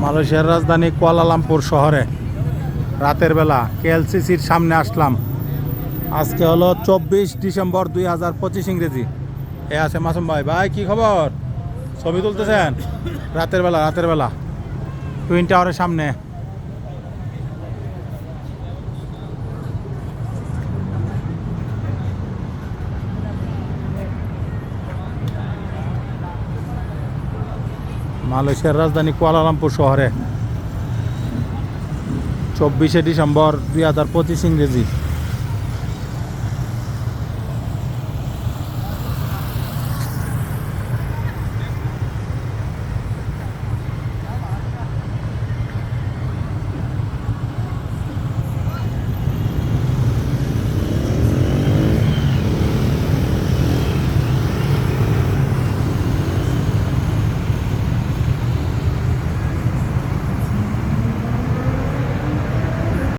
মালয়েশিয়ার রাজধানী কুয়ালালামপুর শহরে রাতের বেলা কেএলসিসির সামনে আসলাম। আজকে হলো 24 ডিসেম্বর 2025 ইংরেজি। এ আছে মাসুম ভাই। ভাই কি খবর? ছবি তুলতেছেন রাতের বেলা টুইন টাওয়ারের সামনে। মালয়েশিয়ার রাজধানী কুয়ালালামপুর শহরে 24 ডিসেম্বর 2025 ইংরেজি।